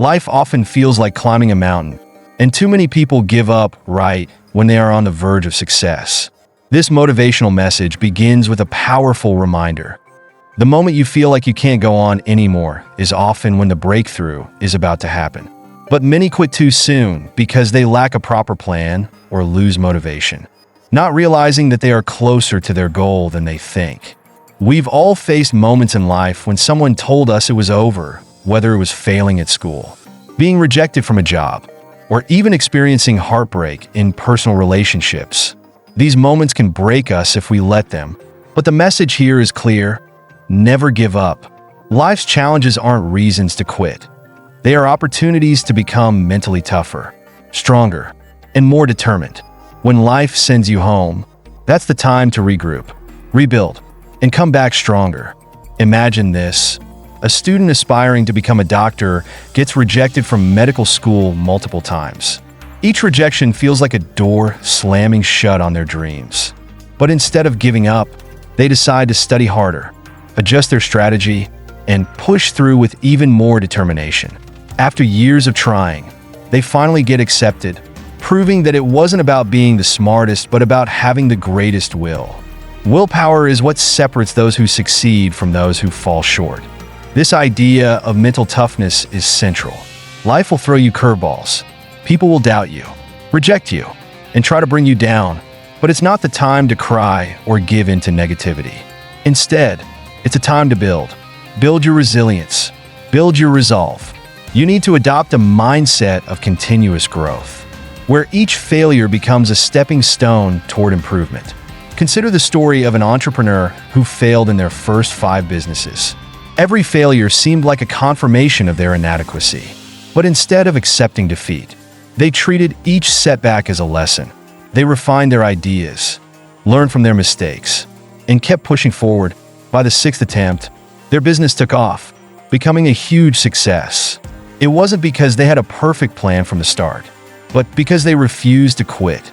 Life often feels like climbing a mountain, and too many people give up right when they are on the verge of success. This motivational message begins with a powerful reminder. The moment you feel like you can't go on anymore is often when the breakthrough is about to happen. But many quit too soon because they lack a proper plan or lose motivation, not realizing that they are closer to their goal than they think. We've all faced moments in life when someone told us it was over, whether it was failing at school, being rejected from a job, or even experiencing heartbreak in personal relationships. These moments can break us if we let them, but the message here is clear: never give up. Life's challenges aren't reasons to quit. They are opportunities to become mentally tougher, stronger, and more determined. When life sends you home, that's the time to regroup, rebuild, and come back stronger. Imagine this: a student aspiring to become a doctor gets rejected from medical school multiple times. Each rejection feels like a door slamming shut on their dreams. But instead of giving up, they decide to study harder, adjust their strategy, and push through with even more determination. After years of trying, they finally get accepted, proving that it wasn't about being the smartest, but about having the greatest will. Willpower is what separates those who succeed from those who fall short. This idea of mental toughness is central. Life will throw you curveballs. People will doubt you, reject you, and try to bring you down. But it's not the time to cry or give in to negativity. Instead, it's a time to build. Build your resilience. Build your resolve. You need to adopt a mindset of continuous growth, where each failure becomes a stepping stone toward improvement. Consider the story of an entrepreneur who failed in their first 5 businesses. Every failure seemed like a confirmation of their inadequacy. But instead of accepting defeat, they treated each setback as a lesson. They refined their ideas, learned from their mistakes, and kept pushing forward. By the 6th attempt, their business took off, becoming a huge success. It wasn't because they had a perfect plan from the start, but because they refused to quit.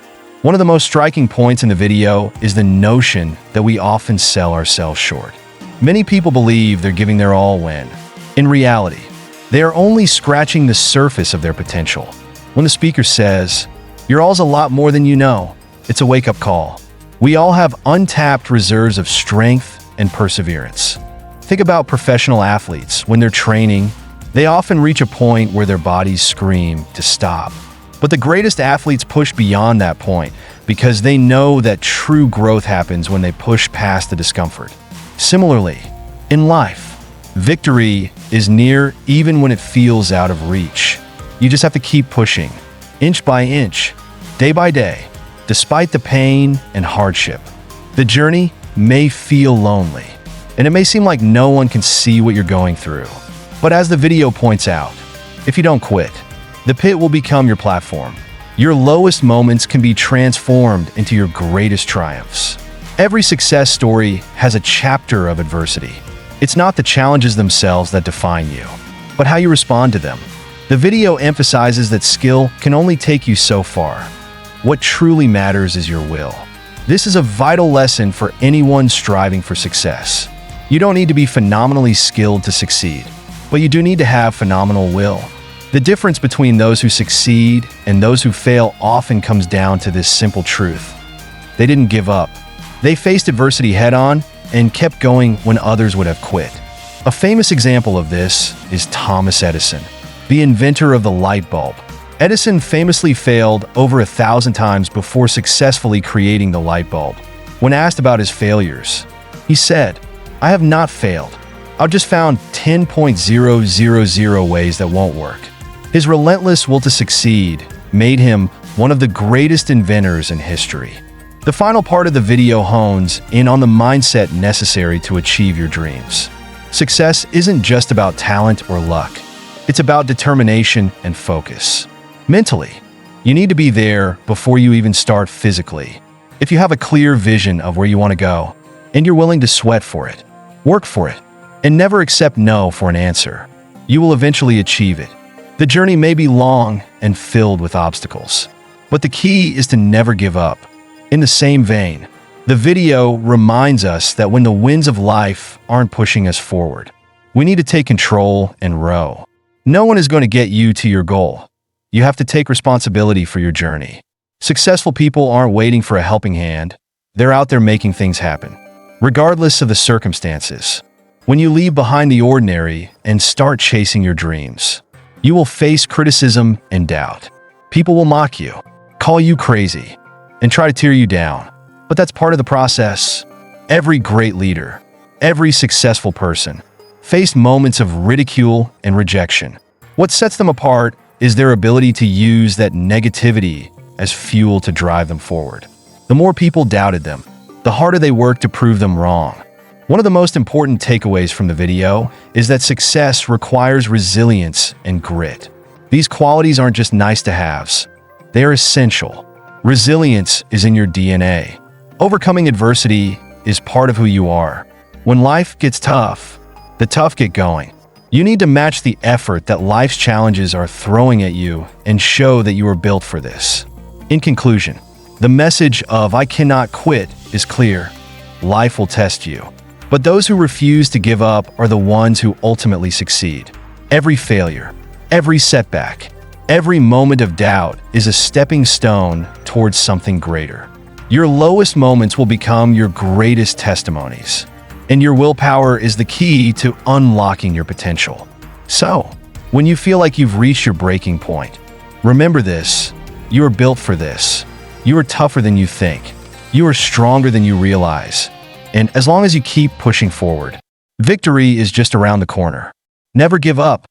One of the most striking points in the video is the notion that we often sell ourselves short. Many people believe they're giving their all when, in reality, they are only scratching the surface of their potential. When the speaker says, "Your all's a lot more than you know," it's a wake-up call. We all have untapped reserves of strength and perseverance. Think about professional athletes. When they're training, they often reach a point where their bodies scream to stop. But the greatest athletes push beyond that point because they know that true growth happens when they push past the discomfort. Similarly, in life, victory is near even when it feels out of reach. You just have to keep pushing, inch by inch, day by day, despite the pain and hardship. The journey may feel lonely, and it may seem like no one can see what you're going through. But as the video points out, if you don't quit, the pit will become your platform. Your lowest moments can be transformed into your greatest triumphs. Every success story has a chapter of adversity. It's not the challenges themselves that define you, but how you respond to them. The video emphasizes that skill can only take you so far. What truly matters is your will. This is a vital lesson for anyone striving for success. You don't need to be phenomenally skilled to succeed, but you do need to have phenomenal will. The difference between those who succeed and those who fail often comes down to this simple truth: they didn't give up. They faced adversity head-on and kept going when others would have quit. A famous example of this is Thomas Edison, the inventor of the light bulb. Edison famously failed over 1,000 times before successfully creating the light bulb. When asked about his failures, he said, "I have not failed. I've just found 10.000 ways that won't work." His relentless will to succeed made him one of the greatest inventors in history. The final part of the video hones in on the mindset necessary to achieve your dreams. Success isn't just about talent or luck. It's about determination and focus. Mentally, you need to be there before you even start physically. If you have a clear vision of where you want to go, and you're willing to sweat for it, work for it, and never accept no for an answer, you will eventually achieve it. The journey may be long and filled with obstacles, but the key is to never give up. In the same vein, the video reminds us that when the winds of life aren't pushing us forward, we need to take control and row. No one is going to get you to your goal. You have to take responsibility for your journey. Successful people aren't waiting for a helping hand. They're out there making things happen, regardless of the circumstances. When you leave behind the ordinary and start chasing your dreams, you will face criticism and doubt. People will mock you, call you crazy, and try to tear you down. But that's part of the process. Every great leader, every successful person, faced moments of ridicule and rejection. What sets them apart is their ability to use that negativity as fuel to drive them forward. The more people doubted them, the harder they worked to prove them wrong. One of the most important takeaways from the video is that success requires resilience and grit. These qualities aren't just nice-to-haves. They are essential. Resilience is in your DNA. Overcoming adversity is part of who you are. When life gets tough, the tough get going. You need to match the effort that life's challenges are throwing at you and show that you are built for this. In conclusion, the message of "I cannot quit" is clear. Life will test you, but those who refuse to give up are the ones who ultimately succeed. Every failure, every setback, every moment of doubt is a stepping stone towards something greater. Your lowest moments will become your greatest testimonies, and your willpower is the key to unlocking your potential. So, when you feel like you've reached your breaking point, remember this: you are built for this. You are tougher than you think. You are stronger than you realize. And as long as you keep pushing forward, victory is just around the corner. Never give up.